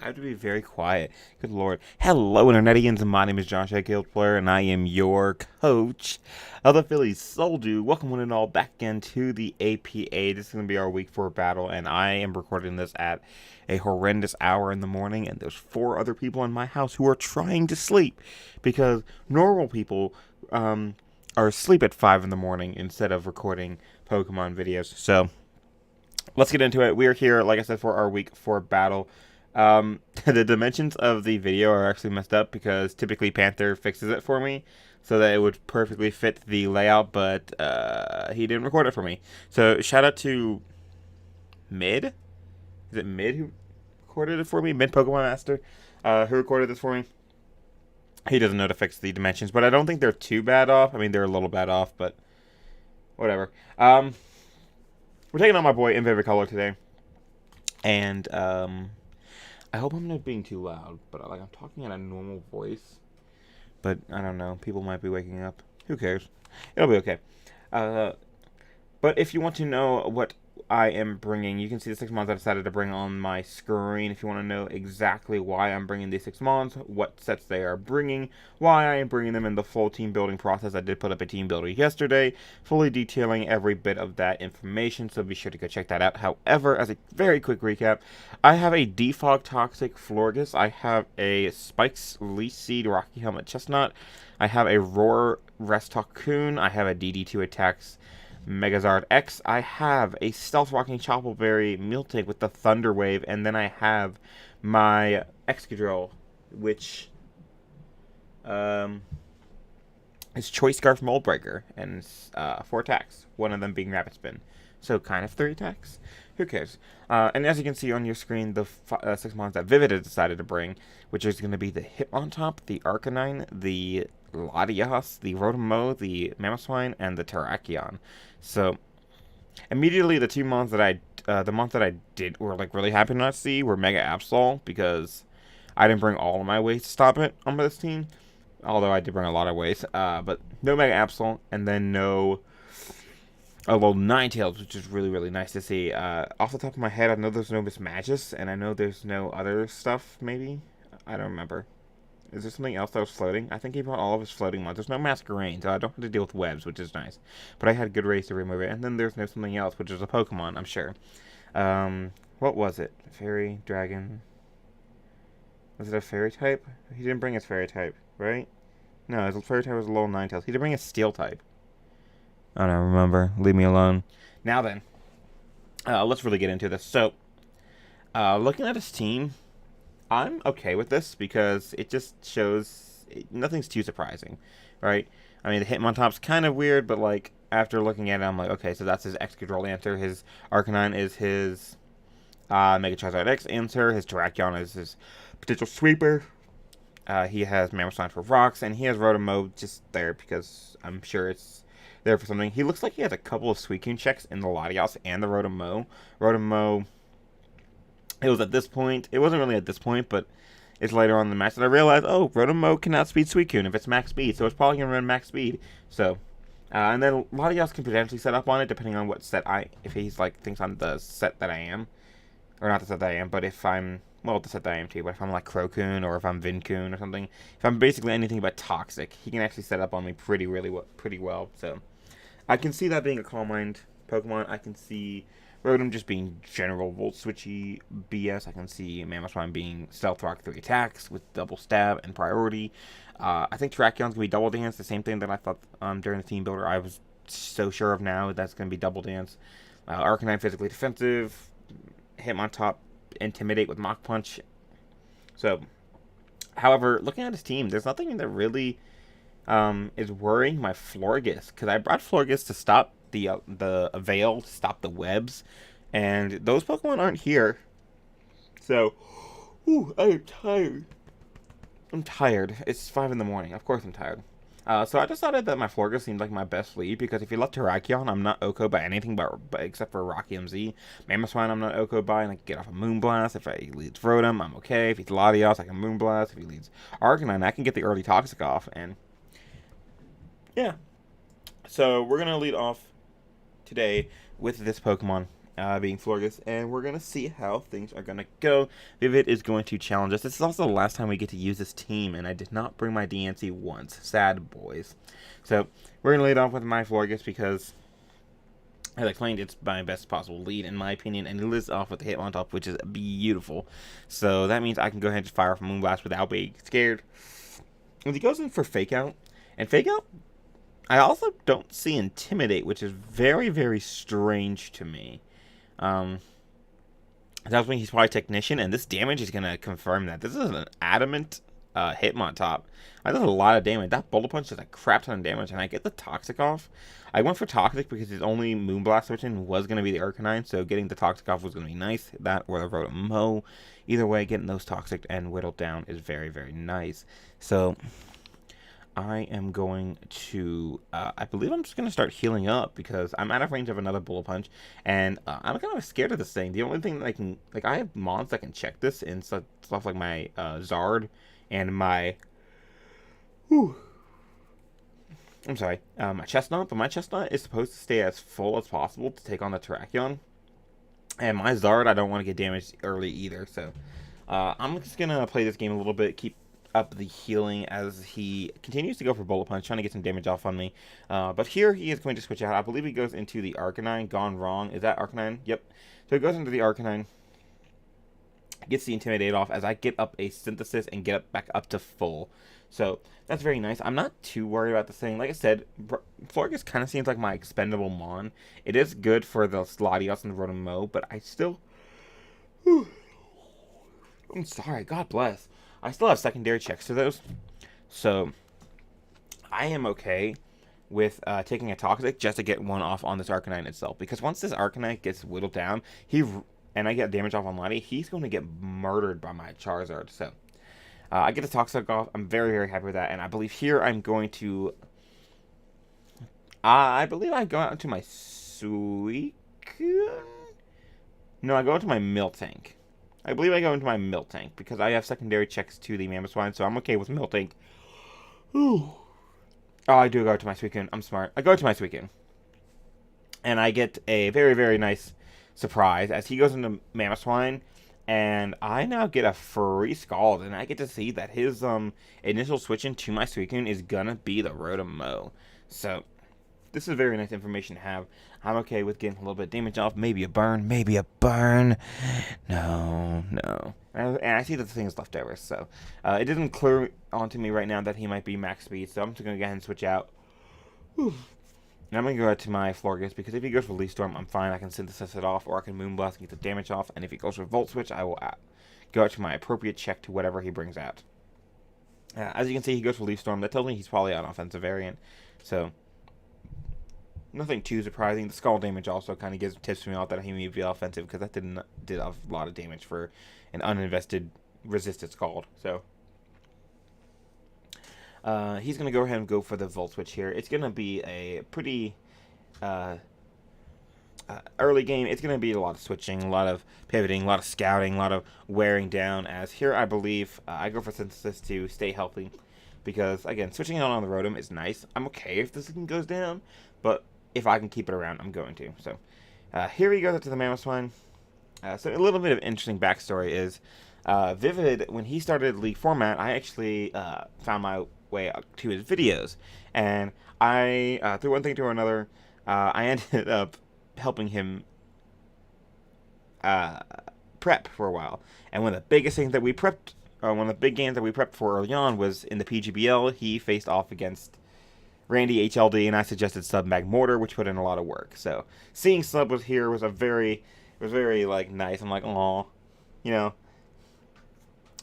have to be very quiet. Good lord. Hello, Internetians. My name is Josh, a Guild player, and I am your coach of the Phillies Soldier. Welcome one and all back into the APA. This is going to be our week 4 battle, and I am recording this at a horrendous hour in the morning, and there's 4 other people in my house who are trying to sleep, because normal people are asleep at 5 in the morning instead of recording Pokemon videos. So let's get into it. We are here, like I said, for our week 4 battle. The dimensions of the video are actually messed up because typically Panther fixes it for me so that it would perfectly fit the layout, but he didn't record it for me. So shout out to Mid. Is it Mid who recorded it for me? Mid Pokemon Master, who recorded this for me. He doesn't know to fix the dimensions, but I don't think they're too bad off. I mean, they're a little bad off, but whatever. We're taking on my boy Emvee Color today, and I hope I'm not being too loud, but like I'm talking in a normal voice. But I don't know, people might be waking up. Who cares? It'll be okay. But if you want to know what I am bringing, you can see the 6 mons I decided to bring on my screen. If you want to know exactly why I'm bringing these 6 mons, what sets they are bringing, why I am bringing them in the full team building process. I did put up a team builder yesterday, fully detailing every bit of that information, so be sure to go check that out. However, as a very quick recap, I have a Defog Toxic Florges, I have a Spikes Leaf Seed Rocky Helmet Chestnut, I have a Roar Restock Coon, I have a DD2 Attacks Megazard X, I have a Stealth Walking Choppleberry Miltank with the Thunder Wave, and then I have my Excadrill, which is Choice Scarf Moldbreaker, and 4 attacks, one of them being Rapid Spin. So kind of 3 attacks. Who cares? And as you can see on your screen, the 6 mons that Vivid has decided to bring, which is going to be the Hitmontop, the Arcanine, the Latias, the Rotom, the Mamoswine, and the Terrakion. So immediately the 2 mons that I did were like really happy to not see were Mega Absol, because I didn't bring all of my ways to stop it on this team, although I did bring a lot of ways. But no Mega Absol, and then no well, Ninetales, which is really, really nice to see. Off the top of my head, I know there's no Mismagius, and I know there's no other stuff, maybe? I don't remember. Is there something else that was floating? I think he brought all of his floating ones. There's no Masquerain, so I don't have to deal with webs, which is nice. But I had good ways to remove it. And then there's no something else, which is a Pokemon, I'm sure. What was it? Fairy, Dragon. Was it a Fairy type? He didn't bring his Fairy type, right? No, his Fairy type was a little Ninetales. He did bring a Steel type. I don't remember. Leave me alone. Now then, let's really get into this. So, looking at his team, I'm okay with this because it just shows nothing's too surprising, right? I mean, the Hitmontop's kind of weird, but like after looking at it, I'm like, okay, so that's his Excadrill answer. His Arcanine is his Mega Charizard X answer. His Terrakion is his potential sweeper. He has Mamoswine for rocks, and he has Rotom just there because I'm sure it's there for something. He looks like he has a couple of Suicune checks in the Latias and the Rotom. Rotom, it was at this point. It wasn't really at this point, but it's later on in the match that I realized, oh, Rotom can outspeed Suicune if it's max speed, so it's probably going to run max speed. So, and then Latias can potentially set up on it, depending on what set if he's like, thinks I'm the set that I am. Or not the set that I am, but if I'm, well, the set that I am too, but if I'm like Crocoon, or if I'm Vincoon, or something, if I'm basically anything but toxic, he can actually set up on me pretty well, so I can see that being a Calm Mind Pokemon. I can see Rotom just being general Volt Switchy BS. I can see Mamoswine being Stealth Rock 3 attacks with double stab and priority. I think Terrakion's going to be Double Dance, the same thing that I thought during the team builder. I was so sure of now that's going to be Double Dance. Arcanine physically defensive. Hitmontop Intimidate with Mach Punch. So, however, looking at his team, there's nothing that really is worrying my Florges, because I brought Florges to stop the Veil, to stop the webs, and those Pokemon aren't here. So, I am tired. I'm tired. It's 5 in the morning. Of course I'm tired. So I decided that my Florges seemed like my best lead, because if you left Terrakion, I'm not OHKO by anything but except for Rocky MZ. Mamoswine, I'm not OHKO by, and I can get off a Moonblast. If he leads Rotom, I'm okay. If he's Latias, I can Moonblast. If he leads Arcanine, I can get the early Toxic off, and yeah. So we're going to lead off today with this Pokemon, being Florgus, and we're going to see how things are going to go. Vivid is going to challenge us. This is also the last time we get to use this team, and I did not bring my DNC once. Sad boys. So, we're going to lead off with my Florgus because, as I explained, it's my best possible lead, in my opinion, and it leads off with the hit on top, which is beautiful. So, that means I can go ahead and just fire off a Moonblast without being scared. When he goes in for Fake Out, and Fake Out, I also don't see Intimidate, which is very, very strange to me. That means he's probably Technician, and this damage is going to confirm that. This is an adamant Hitmontop. That does a lot of damage. That Bullet Punch does a crap ton of damage, and I get the Toxic off. I went for Toxic because his only Moonblast switching was going to be the Arcanine, so getting the Toxic off was going to be nice. That or the Rotom-Mow. Either way, getting those Toxic and whittled down is very, very nice. So I am going to, I believe I'm just going to start healing up because I'm out of range of another Bullet Punch, and I'm kind of scared of this thing. The only thing that I can, like, I have mons that can check this in stuff like my Zard and my, my Chestnut, but my Chestnut is supposed to stay as full as possible to take on the Terrakion, and my Zard, I don't want to get damaged early either, so I'm just going to play this game a little bit, keep up the healing as he continues to go for Bullet Punch, trying to get some damage off on me. But here he is going to switch out. I believe he goes into the Arcanine. Gone wrong. Is that Arcanine? Yep. So he goes into the Arcanine, gets the Intimidate off as I get up a Synthesis and get up back up to full. So that's very nice. I'm not too worried about this thing. Like I said, Florgus kind of seems like my expendable Mon. It is good for the Latios and the Rotom-Mow, but I still... I'm sorry. God bless. I still have secondary checks to those, so I am okay with taking a Toxic just to get one off on this Arcanine itself, because once this Arcanine gets whittled down, and I get damage off on Lottie, he's going to get murdered by my Charizard, so I get the Toxic off. I'm very, very happy with that, and I believe here I'm going to, I believe I go out to my Suicune? No, I go into my Miltank. I believe I go into my Miltank because I have secondary checks to the Mamoswine, so I'm okay with Miltank. Oh, I do go to my Suicune. I'm smart. I go to my Suicune. And I get a very, very nice surprise as he goes into Mamoswine, and I now get a free Scald, and I get to see that his initial switch into my Suicune is gonna be the Rotom-Mow. So this is very nice information to have. I'm okay with getting a little bit of damage off. Maybe a burn. Maybe a burn. No. And I see that the thing is left over. So it didn't clear onto me right now that he might be max speed. So I'm just going to go ahead and switch out. Whew. And I'm going to go out to my Florgus because if he goes for Leaf Storm, I'm fine. I can Synthesis it off, or I can Moonblast and get the damage off. And if he goes for Volt Switch, I will go out to my appropriate check to whatever he brings out. As you can see, he goes for Leaf Storm. That tells me he's probably an offensive variant. So nothing too surprising. The Scald damage also kind of gives tips me off that he may be offensive because that did a lot of damage for an uninvested resisted Scald. So he's going to go ahead and go for the Volt Switch here. It's going to be a pretty early game. It's going to be a lot of switching, a lot of pivoting, a lot of scouting, a lot of wearing down, as here I believe I go for Synthesis to stay healthy because, again, switching out on the Rotom is nice. I'm okay if this thing goes down, but if I can keep it around, I'm going to. So here he goes up to the Mamoswine. So a little bit of interesting backstory is Vivid, when he started League format, I actually found my way up to his videos. And I, through one thing to another, I ended up helping him prep for a while. And one of the biggest things that we prepped, one of the big games that we prepped for early on was in the PGBL. He faced off against Randy HLD, and I suggested Sub Magmortar, which put in a lot of work. So seeing Sub was here was very like nice. I'm like, aw, you know,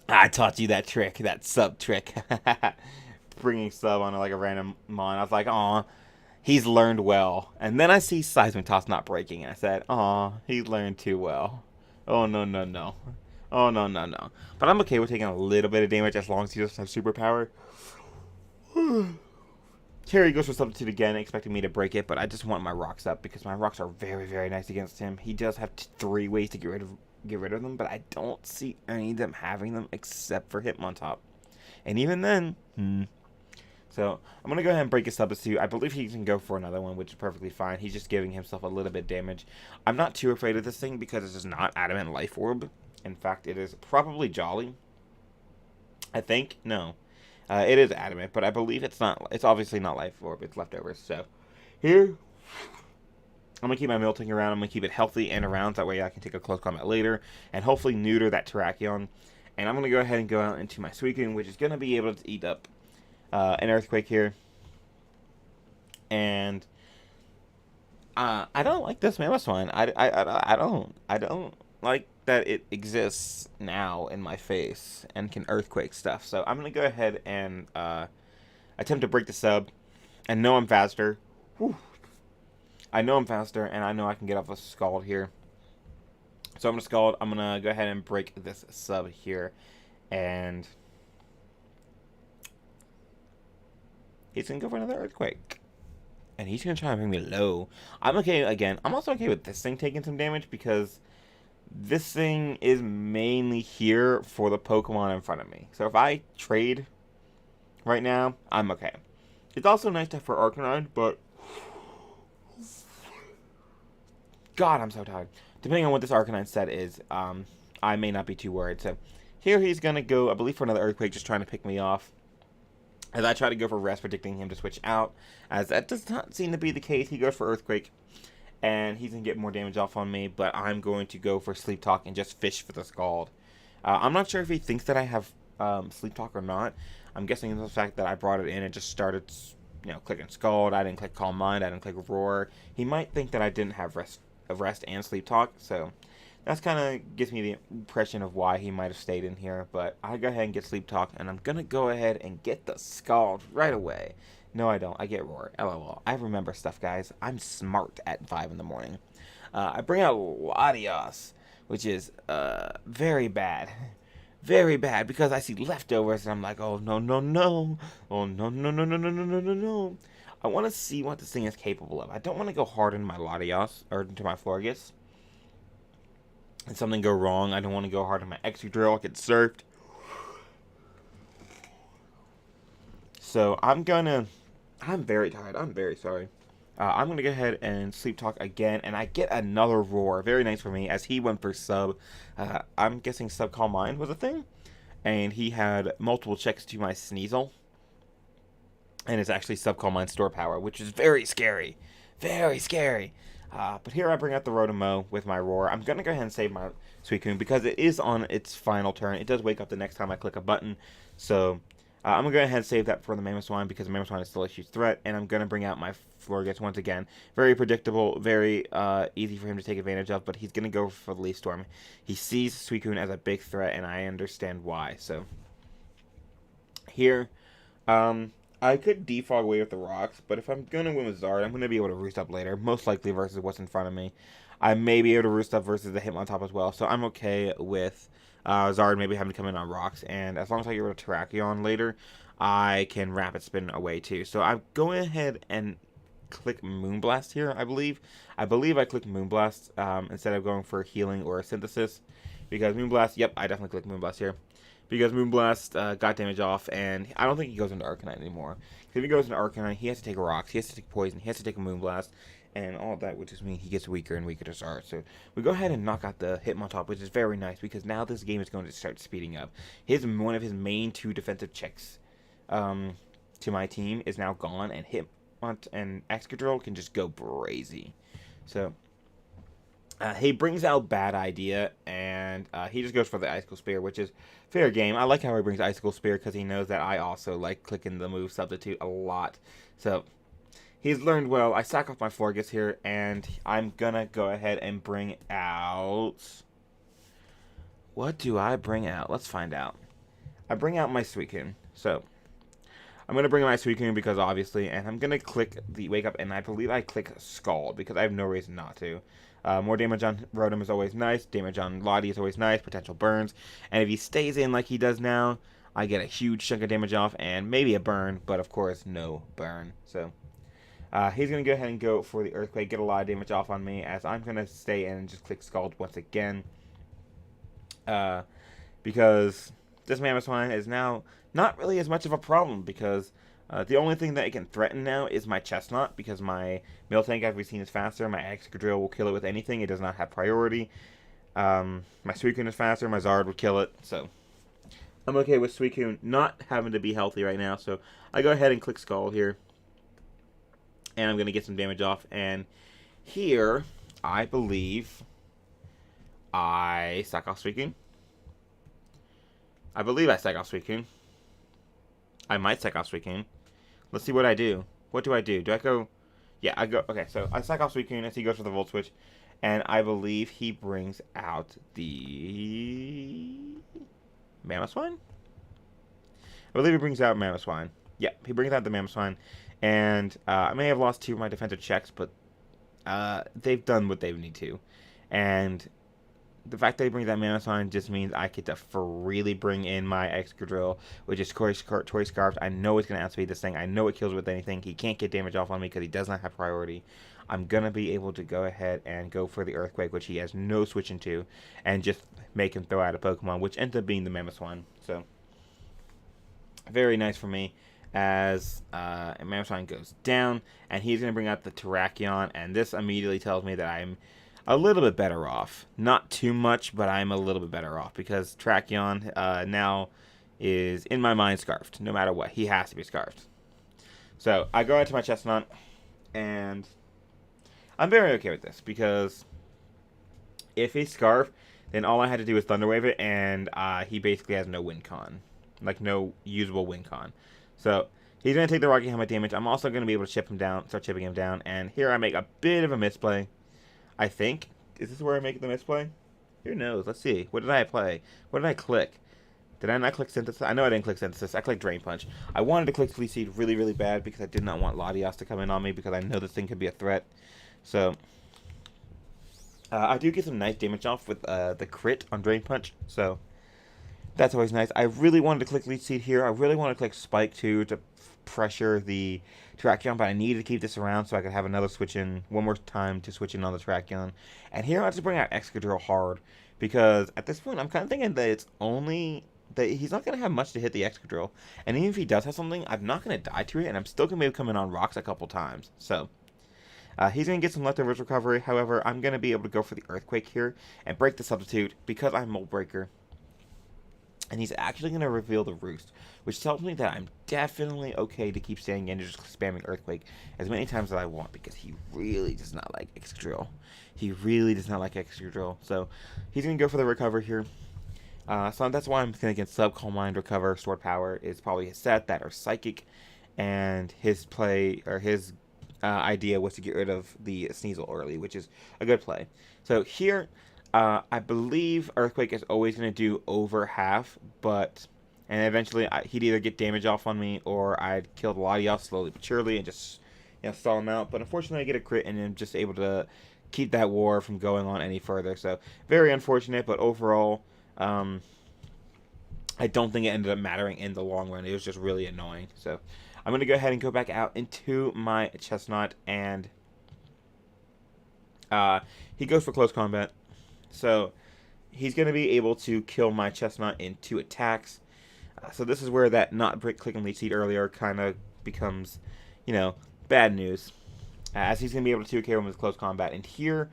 I taught you that trick, that Sub trick, bringing Sub on like a random mon. I was like, aw, he's learned well. And then I see Seismitoss not breaking, and I said, aw, he learned too well. Oh no. Oh no. But I'm okay with taking a little bit of damage as long as he doesn't have superpower. Here he goes for Substitute again, expecting me to break it, but I just want my rocks up because my rocks are very, very nice against him. He does have 3 ways to get rid of them, but I don't see any of them having them except for Hitmontop. And even then, So I'm going to go ahead and break his substitute. I believe he can go for another one, which is perfectly fine. He's just giving himself a little bit of damage. I'm not too afraid of this thing because this is not Adamant Life Orb. In fact, it is probably Jolly. I think. No. It is Adamant, but I believe it's not. It's obviously not Life Orb. It's leftovers. So here, I'm going to keep my Milting around. I'm going to keep it healthy and around. That way I can take a close combat later and hopefully neuter that Terrakion. And I'm going to go ahead and go out into my Suicune, which is going to be able to eat up an Earthquake here. And I don't like this Mamoswine. I don't like that it exists now in my face and can Earthquake stuff. So I'm going to go ahead and attempt to break the sub. And know I'm faster. Whew. I know I'm faster, and I know I can get off a Scald here. So I'm going to Scald. I'm going to go ahead and break this sub here. And he's going to go for another Earthquake. And he's going to try and bring me low. I'm okay, again, I'm also okay with this thing taking some damage because this thing is mainly here for the Pokemon in front of me. So if I trade right now, I'm okay. It's also nice to have for Arcanine, but God, I'm so tired. Depending on what this Arcanine set is, I may not be too worried. So here he's going to go, I believe, for another Earthquake, just trying to pick me off. As I try to go for Rest, predicting him to switch out. As that does not seem to be the case. He goes for Earthquake, and he's going to get more damage off on me. But I'm going to go for Sleep Talk and just fish for the Scald. I'm not sure if he thinks that I have Sleep Talk or not. I'm guessing the fact that I brought it in and just started, clicking Scald. I didn't click Calm Mind. I didn't click Roar. He might think that I didn't have Rest and Sleep Talk. So that's kind of gives me the impression of why he might have stayed in here. But I go ahead and get Sleep Talk, and I'm going to go ahead and get the Scald right away. No, I don't. I get Roar. LOL. I remember stuff, guys. I'm smart at 5 in the morning. I bring out Latios, which is very bad. Very bad, because I see leftovers, and I'm like, oh, no, no, no. Oh, no, no, no, no, no, no, no, no, no. I want to see what this thing is capable of. I don't want to go hard into my Latios, or into my Florges. And something go wrong. I don't want to go hard on my Excadrill, get surfed. So I'm very tired. I'm very sorry. I'm going to go ahead and Sleep Talk again, and I get another Roar. Very nice for me, as he went for Sub. I'm guessing Sub Calm Mind was a thing, and he had multiple checks to my Sneasel, and it's actually Sub Calm Mind Store Power, which is very scary. Very scary. But here I bring out the Rotom-Mow with my Roar. I'm going to go ahead and save my Suicune, because it is on its final turn. It does wake up the next time I click a button, so I'm going to go ahead and save that for the Mamoswine, because the Mamoswine is still a huge threat, and I'm going to bring out my Florges once again. Very predictable, very easy for him to take advantage of, but he's going to go for the Leaf Storm. He sees Suicune as a big threat, and I understand why. So here, I could defog away with the rocks, but if I'm going to win with Zard, I'm going to be able to roost up later, most likely versus what's in front of me. I may be able to roost up versus the Hitmontop as well, so I'm okay with Zard maybe having to come in on rocks, and as long as I get rid of Terrakion later, I can Rapid Spin away too. So I'm going ahead and click Moonblast here, I believe. I clicked Moonblast instead of going for Healing or Synthesis, because Moonblast, yep, I definitely clicked Moonblast here. Because Moonblast got damage off, and I don't think he goes into Arcanine anymore. If he goes into Arcanine, he has to take rocks, he has to take Poison, he has to take a Moonblast, and all of that, which just means he gets weaker and weaker to start. So we go ahead and knock out the Hitmontop, which is very nice, because now this game is going to start speeding up. One of his main 2 defensive checks to my team is now gone, and Hitmont and Excadrill can just go crazy. So he brings out Bad Idea, and he just goes for the Icicle Spear, which is fair game. I like how he brings Icicle Spear, because he knows that I also like clicking the move substitute a lot. So he's learned well. I sack off my Florges here, and I'm gonna go ahead and bring out... What do I bring out? Let's find out. I bring out my Suicune. So I'm gonna bring out my Suicune because obviously, and I'm gonna click the Wake Up, and I believe I click Scald because I have no reason not to. More damage on Rotom is always nice. Damage on Lottie is always nice. Potential burns. And if he stays in like he does now, I get a huge chunk of damage off and maybe a burn, but of course no burn. So he's going to go ahead and go for the Earthquake, get a lot of damage off on me, as I'm going to stay in and just click Scald once again. Because this Mammoth Swine is now not really as much of a problem because the only thing that it can threaten now is my Chestnut, because my Miltank, as we've seen, is faster. My Excadrill will kill it with anything. It does not have priority. My Suicune is faster. My Zard would kill it. So I'm okay with Suicune not having to be healthy right now. So I go ahead and click Skull here. And I'm going to get some damage off. And here, I believe I sack off Suicune. I believe I sack off Suicune. I might sack off Suicune. Let's see what I do. What do I do? Do I go... Yeah, I go... Okay, so I sack off Suicune as he goes for the Volt Switch. And I believe he brings out the... Mammoth Swine? I believe he brings out Mammoth Swine. Yeah, he brings out the Mammoth Swine. And I may have lost 2 of my defensive checks, but they've done what they need to. And the fact that he brings that Mammoth Swine just means I get to freely bring in my Excadrill, which is Toy Scarf. I know it's going to outspeed this thing. I know it kills with anything. He can't get damage off on me because he does not have priority. I'm going to be able to go ahead and go for the Earthquake, which he has no switch into, and just make him throw out a Pokemon, which ends up being the Mammoth Swine. So, very nice for me. As Mammoth Swine goes down, and he's going to bring out the Terrakion, and this immediately tells me that I'm a little bit better off. Not too much, but I'm a little bit better off, because Terrakion now is, in my mind, scarfed. No matter what, he has to be scarfed. So, I go into my Chestnut, and I'm very okay with this, because if he's scarfed, then all I had to do is Thunder Wave it, and he basically has no win con. Like, no usable win con. So, he's going to take the Rocky Helmet damage. I'm also going to be able to chip him down, start chipping him down. And here I make a bit of a misplay, I think. Is this where I make the misplay? Who knows? Let's see. What did I play? What did I click? Did I not click Synthesis? I know I didn't click Synthesis. I clicked Drain Punch. I wanted to click Fleet Seed really, really bad because I did not want Latias to come in on me because I know this thing could be a threat. So, I do get some nice damage off with the crit on Drain Punch. So, that's always nice. I really wanted to click Leech Seed here. I really want to click Spike, too, to pressure the Terrakion, but I needed to keep this around so I could have another switch in, one more time to switch in on the Terrakion. And here I have to bring out Excadrill hard, because at this point I'm kind of thinking that it's only... that he's not going to have much to hit the Excadrill. And even if he does have something, I'm not going to die to it, and I'm still going to be coming on rocks a couple times. So, he's going to get some leftovers recovery. However, I'm going to be able to go for the Earthquake here and break the Substitute because I'm Mold Breaker. And he's actually going to reveal the Roost, which tells me that I'm definitely okay to keep staying in and just spamming Earthquake as many times as I want, because he really does not like Excadrill. He really does not like Excadrill. So he's going to go for the Recover here. So that's why I'm thinking Sub, Calm Mind, Recover, Sword Power is probably his set, that or Psychic. And his play, or his idea was to get rid of the Sneasel early, which is a good play. So here... I believe Earthquake is always going to do over half, and eventually he'd either get damage off on me, or I'd kill the Latias slowly but surely and just, stall him out. But unfortunately, I get a crit and I'm just able to keep that war from going on any further. So, very unfortunate, but overall, I don't think it ended up mattering in the long run. It was just really annoying. So, I'm going to go ahead and go back out into my Chestnut, and he goes for close combat. So, he's going to be able to kill my Chestnut in 2 attacks. So this is where that not clicking Leech Seed earlier kind of becomes, bad news. As he's going to be able to 2K him with close combat. And here,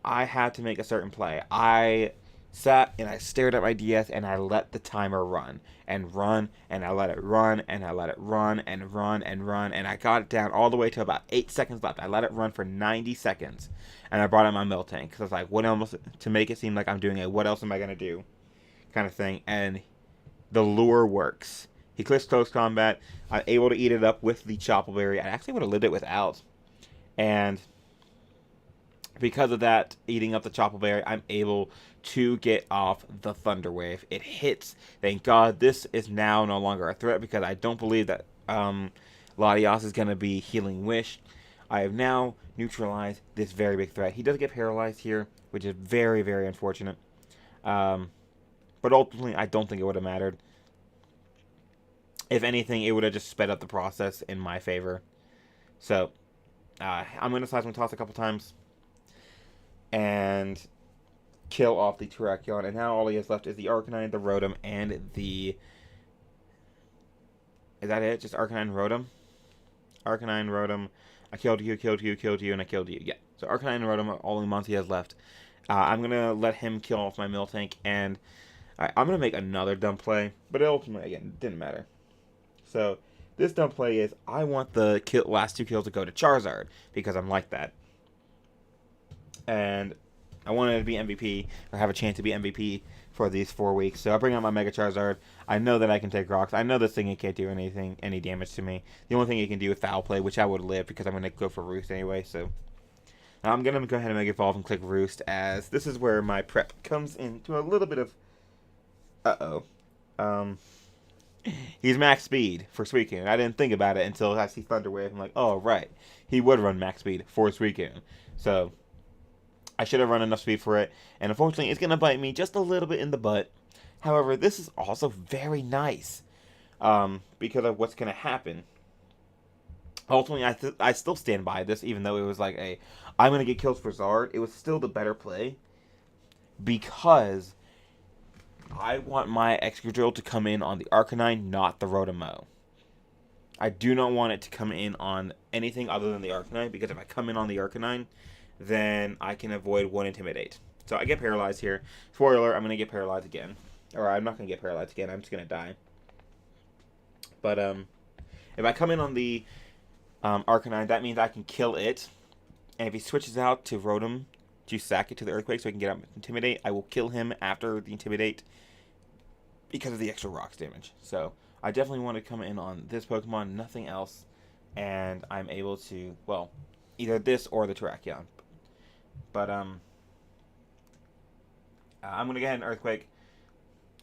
I had to make a certain play. I sat and I stared at my DS and I let the timer run. And I let it run, and I let it run, and run, and run. And I got it down all the way to about 8 seconds left. I let it run for 90 seconds. And I brought out my Miltank, because I was like, what else, to make it seem like I'm doing it, what else am I going to do, kind of thing. And the lure works. He clicks close combat. I'm able to eat it up with the Chople Berry. I actually would have lived it without. And because of that, eating up the Chople Berry, I'm able to get off the Thunder Wave. It hits. Thank God. This is now no longer a threat, because I don't believe that Latias is going to be Healing Wish. I have now neutralized this very big threat. He does get paralyzed here, which is very, very unfortunate. But ultimately, I don't think it would have mattered. If anything, it would have just sped up the process in my favor. So, I'm going to Seismic Toss a couple times. And kill off the Terrakion, and now all he has left is the Arcanine, the Rotom, and the... Is that it? Just Arcanine, Rotom? Arcanine, Rotom. I killed you, and I killed you. Yeah. So Arcanine and Rotom are all the mons he has left. I'm going to let him kill off my Miltank, and I'm going to make another dumb play, but ultimately, again, it didn't matter. So this dumb play is I want the last 2 kills to go to Charizard, because I'm like that. And I wanted to be MVP, or have a chance to be MVP for these 4 weeks. So I'll bring out my Mega Charizard. I know that I can take rocks. I know this thing can't do any damage to me. The only thing it can do is Foul Play, which I would live because I'm going to go for Roost anyway. So now I'm going to go ahead and Mega Evolve and click Roost, as this is where my prep comes into a little bit of... He's max speed for Suicune. I didn't think about it until I see Thunder Wave. I'm like, oh, right. He would run max speed for Suicune. So I should have run enough speed for it, and unfortunately, it's going to bite me just a little bit in the butt. However, this is also very nice, because of what's going to happen. Ultimately, I still stand by this, even though it was like I'm going to get kills for Zard. It was still the better play, because I want my Excadrill to come in on the Arcanine, not the Rotom. I do not want it to come in on anything other than the Arcanine, because if I come in on the Arcanine, then I can avoid 1 Intimidate. So I get paralyzed here. Spoiler, I'm going to get paralyzed again. Or I'm not going to get paralyzed again, I'm just going to die. But if I come in on the Arcanine, that means I can kill it. And if he switches out to Rotom to sack it to the Earthquake so he can get out Intimidate, I will kill him after the Intimidate because of the extra rocks damage. So I definitely want to come in on this Pokemon, nothing else. And I'm able to, well, either this or the Terrakion. But I'm going to go ahead and Earthquake.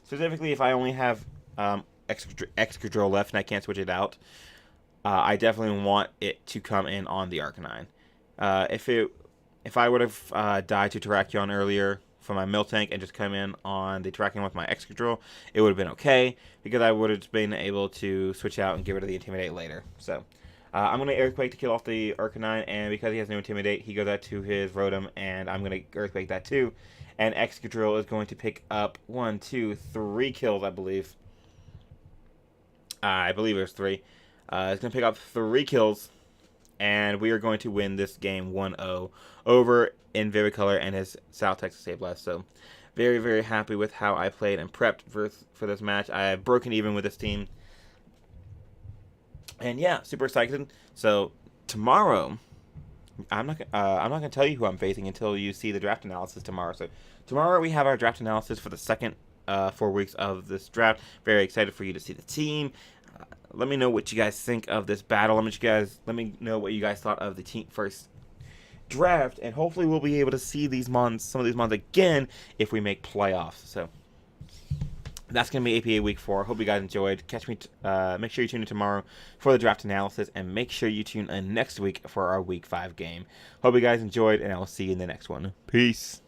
Specifically, if I only have Excadrill left and I can't switch it out, I definitely want it to come in on the Arcanine. If I would have died to Terrakion earlier from my Miltank and just come in on the Terrakion with my Excadrill, it would have been okay, because I would have been able to switch out and get rid of the Intimidate later. So I'm going to Earthquake to kill off the Arcanine, and because he has no Intimidate, he goes out to his Rotom, and I'm going to Earthquake that too. And Excadrill is going to pick up 1, 2, 3 kills, I believe. I believe it was 3. It's going to pick up 3 kills, and we are going to win this game 1-0 over Emvee and his South Texas Sableyes. So very, very happy with how I played and prepped for this match. I have broken even with this team. And yeah, super excited. So tomorrow, I'm not gonna tell you who I'm facing until you see the draft analysis tomorrow. So tomorrow we have our draft analysis for the second 4 weeks of this draft. Very excited for you to see the team. Let me know what you guys think of this battle. Let me know what you guys thought of the team first draft, and hopefully we'll be able to see some of these mons again if we make playoffs. So that's going to be APA Week 4. Hope you guys enjoyed. Catch me. Make sure you tune in tomorrow for the draft analysis, and make sure you tune in next week for our Week 5 game. Hope you guys enjoyed, and I'll see you in the next one. Peace.